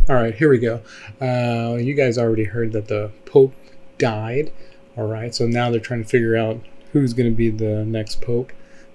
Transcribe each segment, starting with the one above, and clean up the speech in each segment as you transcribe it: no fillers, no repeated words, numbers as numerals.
All right, here we go. You guys already heard that the Pope died. All right, so now they're trying to figure out who's going to be the next Pope.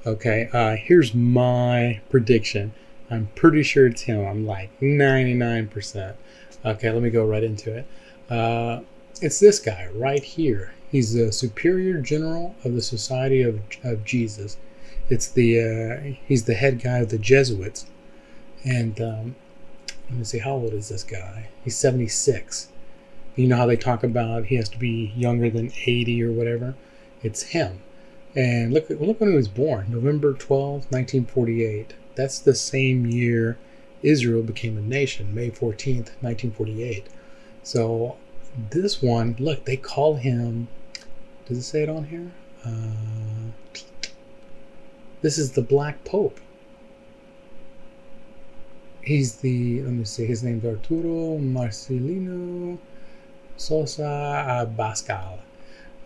Okay, here's my prediction. I'm pretty sure it's him. I'm like 99%. Okay, let me go right into it. It's this guy right here. He's the Superior General of the Society of Jesus. He's the head guy of the Jesuits, and let me see, how old is this guy? He's 76. You know how they talk about he has to be younger than 80 or whatever? It's him. And look when he was born, November 12th, 1948. That's the same year Israel became a nation, May 14th, 1948. So this one, look, they call him, does it say it on here? This is the Black Pope. He's let me see, his name's Arturo Marcelino Sosa Abascal.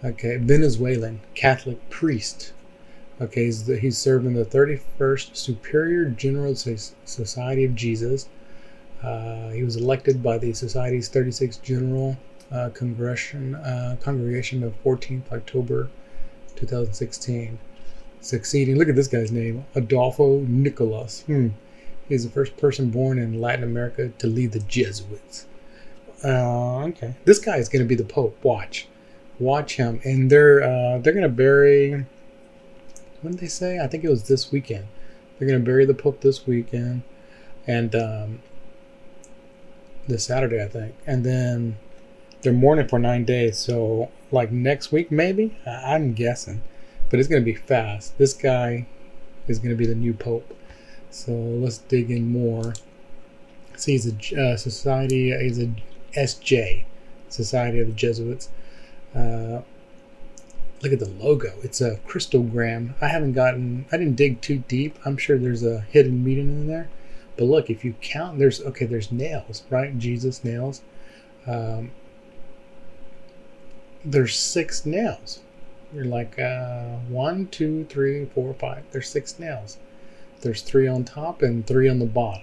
Okay, Venezuelan Catholic priest. Okay, he's serving the 31st Superior General Society of Jesus. He was elected by the Society's 36th General Congregation of 14th October 2016. Succeeding, look at this guy's name, Adolfo Nicolas. He's the first person born in Latin America to lead the Jesuits. Okay, this guy is going to be the Pope. Watch him. And they're going to bury. When did they say? I think it was this weekend. They're going to bury the Pope this weekend, and this Saturday, I think. And then they're mourning for 9 days. So like next week, maybe. I'm guessing, but it's going to be fast. This guy is going to be the new Pope. So let's dig in more. See, he's a society. He's a SJ, Society of the Jesuits. Look at the logo. It's a crystalgram. I didn't dig too deep. I'm sure there's a hidden meaning in there. But look, if you count, there's nails, right? Jesus nails. There's 6 nails. You're like 1, 2, 3, 4, 5. There's 6 nails. There's 3 on top and 3 on the bottom.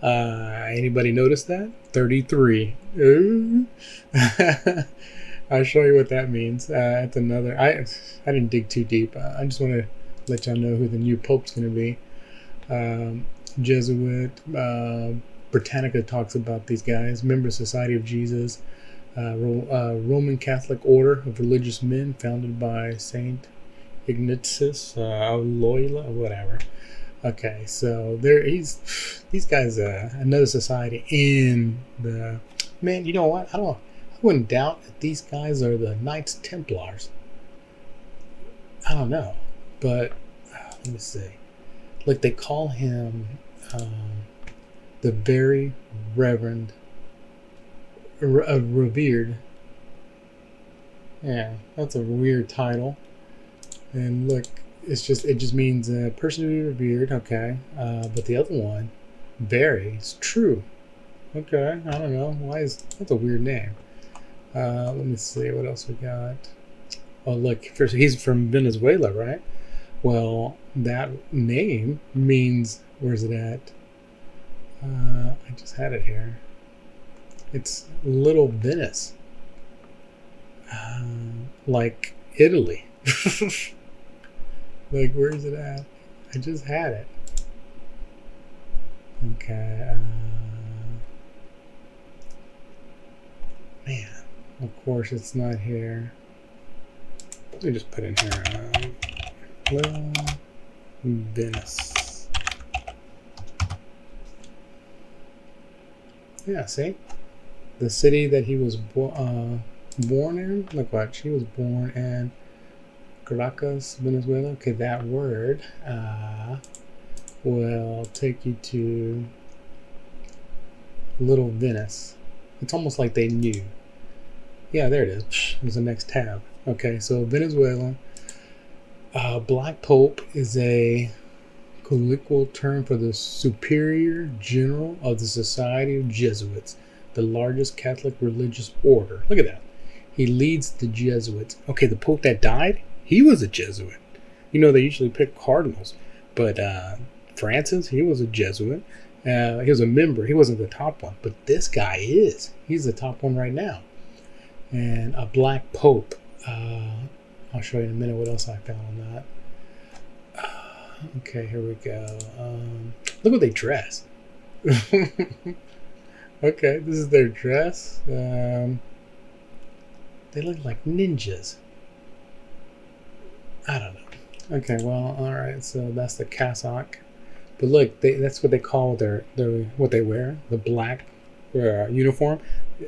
Anybody notice that? 33. I'll show you what that means. It's another. I didn't dig too deep. I just want to let y'all know who the new Pope's going to be. Jesuit. Britannica talks about these guys. Member Society of Jesus. Roman Catholic Order of Religious Men, founded by Saint Ignatius of Loyola, whatever. Okay, so these guys, another society in the, man, you know what? I wouldn't doubt that these guys are the Knights Templars. I don't know, but let me see. Like they call him the Very Reverend, Revered. Yeah, that's a weird title. And look, it just means a person to be revered. Okay, but the other one, very, is true. Okay, I don't know that's a weird name. Let me see what else we got. Oh, look, first he's from Venezuela, right? Well, that name means, where's it at? I just had it here. It's Little Venice, like Italy. Like, where is it at? I just had it. Okay. Man, of course it's not here. Let me just put in here. Little Venice. Yeah, see? The city that he was born in. Look what, she was born in Caracas, Venezuela. Okay, that word will take you to Little Venice. It's almost like they knew. Yeah, there it is. There's the next tab. Okay, so Venezuela. Black Pope is a colloquial term for the Superior General of the Society of Jesuits, the largest Catholic religious order. Look at that. He leads the Jesuits. Okay, the Pope that died, he was a Jesuit. You know, they usually pick cardinals, but Francis, he was a Jesuit, He was a member. He wasn't the top one, but this guy is. He's the top one right now. And a black pope. I'll show you in a minute what else I found on that. Okay, here we go. Look what they dress. Okay, this is their dress. They look like ninjas. I don't know. Okay, well, all right. So that's the cassock. But look, that's what they call their what they wear, the black uniform.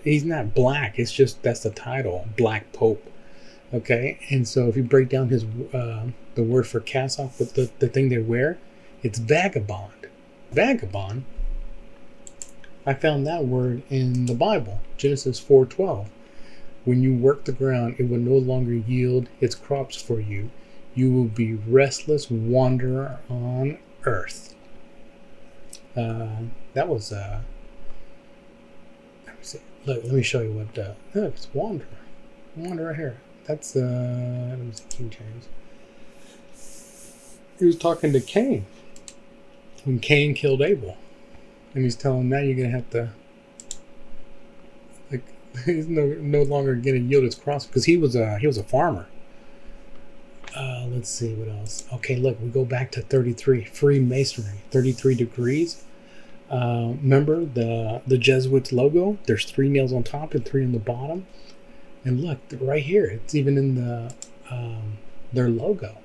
He's not black. It's just that's the title, Black Pope. Okay, and so if you break down his the word for cassock, but the thing they wear, it's vagabond. Vagabond. I found that word in the Bible, Genesis 4:12. When you work the ground, it will no longer yield its crops for you. You will be restless wanderer on earth. That was let me see. Look, let me show you what. Look, it's wanderer. Wanderer right here. That's let me see, King James. He was talking to Cain when Cain killed Abel, and he's telling him now you're gonna have to. Like, he's no longer gonna yield his crops because he was a farmer. Let's see what else. Okay, look, we go back to 33 Freemasonry, 33 degrees. Remember the Jesuits logo? There's 3 nails on top and 3 on the bottom. And look, right here, it's even in the their logo.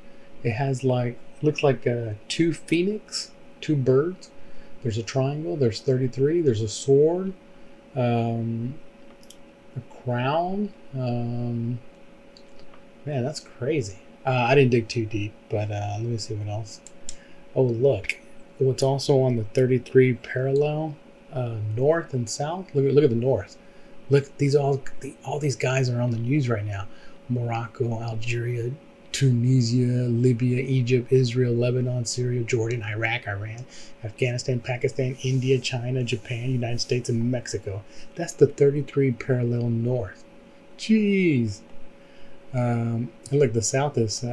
It has looks like 2 phoenix, 2 birds. There's a triangle. There's 33. There's a sword, a crown. Man, that's crazy. I didn't dig too deep, but let me see what else. Oh, look. What's also on the 33 parallel, north and south? Look at the north. Look, all these guys are on the news right now. Morocco, Algeria, Tunisia, Libya, Egypt, Israel, Lebanon, Syria, Jordan, Iraq, Iran, Afghanistan, Pakistan, India, China, Japan, United States, and Mexico. That's the 33 parallel north. Jeez. And look, the south is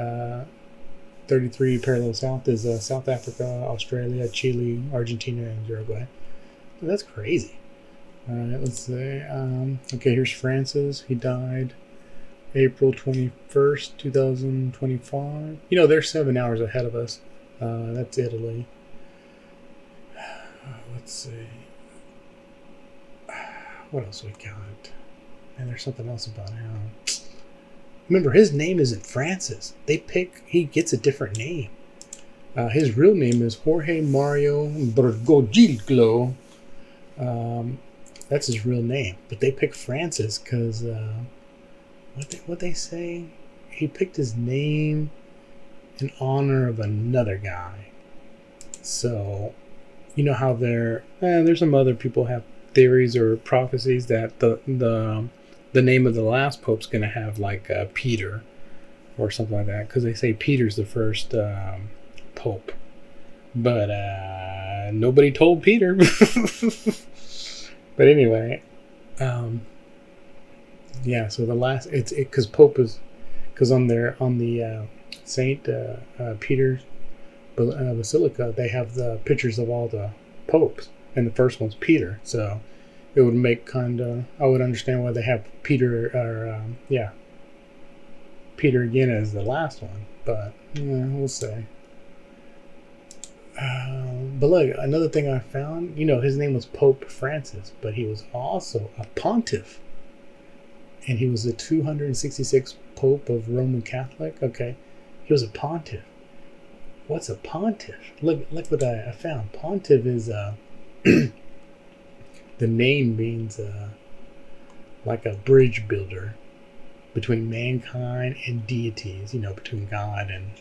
33 parallel south is South Africa, Australia, Chile, Argentina, and Uruguay. That's crazy. All right, let's see. Okay, here's Francis. He died April 21st, 2025. You know, they're 7 hours ahead of us. That's Italy. Let's see. What else we got? And there's something else about him. Remember, his name isn't Francis. He gets a different name. His real name is Jorge Mario Bergoglio. That's his real name. But they picked Francis because, what they say? He picked his name in honor of another guy. So, you know how there's some other people have theories or prophecies that the name of the last pope's going to have like Peter or something like that, because they say Peter's the first pope, but nobody told Peter. But anyway, yeah. So the last because Pope is because on the Saint Peter's Basilica they have the pictures of all the popes, and the first one's Peter. So it would make I would understand why they have Peter Peter again as the last one, but yeah, we'll see. But look, another thing I found, his name was Pope Francis, but he was also a pontiff, and he was the 266th Pope of Roman Catholic. Okay, he was a pontiff. What's a pontiff? Look what I found. Pontiff is the name means like a bridge builder between mankind and deities, between God and,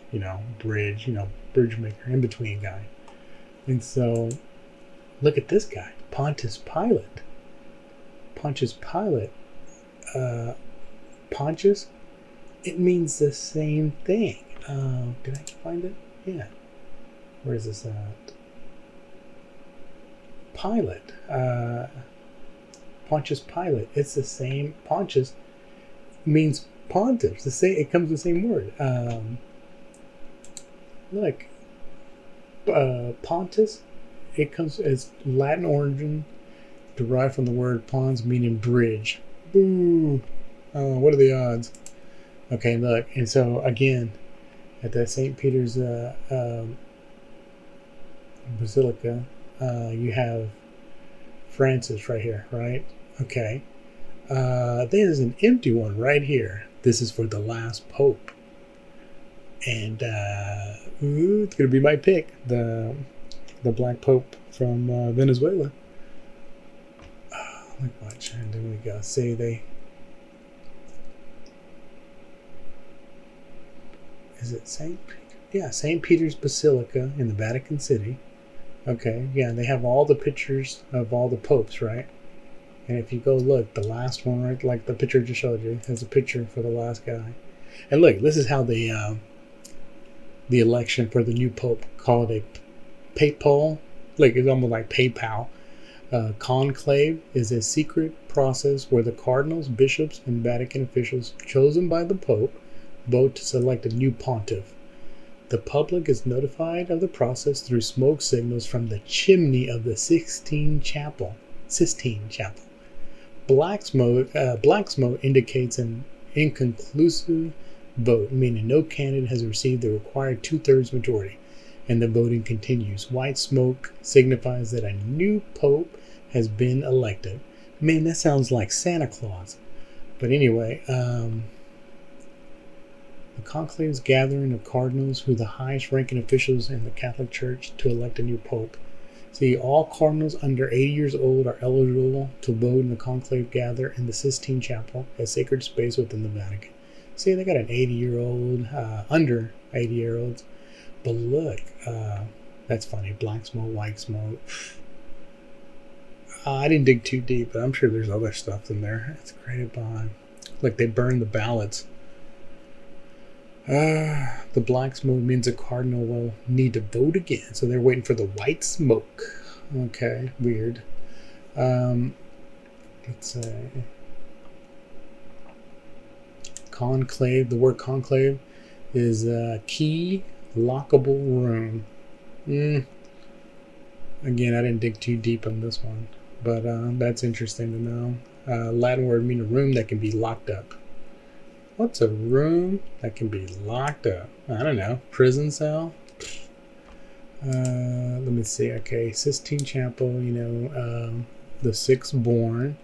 bridge maker, in between guy. And so, look at this guy, Pontius Pilate. Pontius Pilate, Pontius, it means the same thing. Did I find it? Yeah. Where is this at? Pilate. Pontius Pilate. It's the same. Pontius means pontiff. It comes the same word. Look, Pontus it comes as Latin origin, derived from the word pons, meaning bridge. Boo! Oh, what are the odds? Okay, look, and so again, at the St. Peter's Basilica, you have Francis right here, right? Okay. There's an empty one right here. This is for the last pope. And it's going to be my pick, the Black Pope from Venezuela. Like watch, and then we go. Say they. Is it St. Peter? Yeah, St. Peter's Basilica in the Vatican City. Okay, yeah, they have all the pictures of all the popes, right? And if you go look, the last one, right, like the picture I just showed you, has a picture for the last guy. And look, this is how the election for the new pope, called a papal, like it's almost like PayPal. Conclave is a secret process where the cardinals, bishops, and Vatican officials chosen by the pope vote to select a new pontiff. The public is notified of the process through smoke signals from the chimney of the Sistine Chapel. Black smoke indicates an inconclusive vote, meaning no candidate has received the required 2/3 majority, and the voting continues. White smoke signifies that a new pope has been elected. Man, that sounds like Santa Claus. But anyway, the conclave's gathering of cardinals, who are the highest ranking officials in the Catholic Church, to elect a new pope. See, all cardinals under 80 years old are eligible to vote in the conclave gather in the Sistine Chapel, a sacred space within the Vatican. See, they got an 80-year-old, under 80-year-olds. But look, that's funny. Black smoke, white smoke. I didn't dig too deep, but I'm sure there's other stuff in there. It's created by, like, they burned the ballots. The black smoke means a cardinal will need to vote again, so they're waiting for the white smoke. Okay, weird. Let's say conclave. The word conclave is key lockable room. Again, I didn't dig too deep on this one, but that's interesting to know. Latin word means a room that can be locked up. What's a room that can be locked up? I don't know. Prison cell? Let me see. Okay, Sistine Chapel, the sixth born.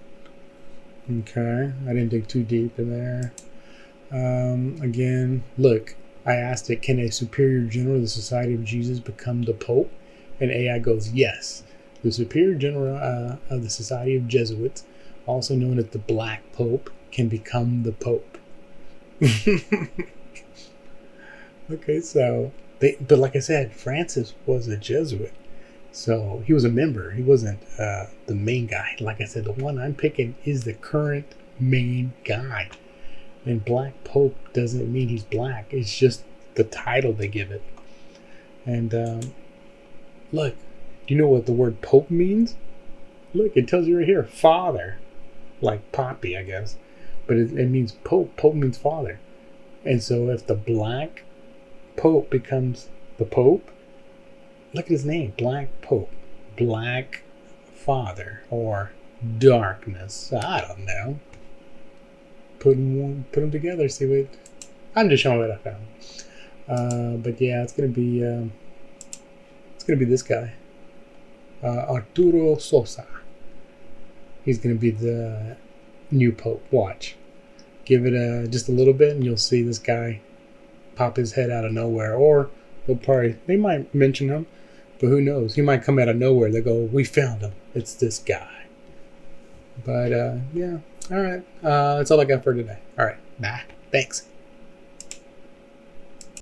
Okay, I didn't dig too deep in there. Again, look, I asked it, can a superior general of the Society of Jesus become the Pope? And AI goes, yes. The superior general of the Society of Jesuits, also known as the Black Pope, can become the Pope. Okay, so but like I said, Francis was a Jesuit, so he was a member. He wasn't the main guy. Like I said, the one I'm picking is the current main guy. And Black Pope doesn't mean he's black. It's just the title they give it. And look, do you know what the word Pope means? Look, it tells you right here, father, like Poppy, I guess. But it means Pope. Pope means father. And so if the Black Pope becomes the Pope, look at his name, Black Pope. Black Father or darkness. I don't know. Put them together, see what... I'm just showing what I found. But yeah, it's gonna be this guy. Arturo Sosa. He's gonna be the new Pope. Watch. Give it just a little bit and you'll see this guy pop his head out of nowhere. Or they might mention him, but who knows? He might come out of nowhere. They go, we found him. It's this guy. But yeah. All right. That's all I got for today. All right. Bye. Thanks.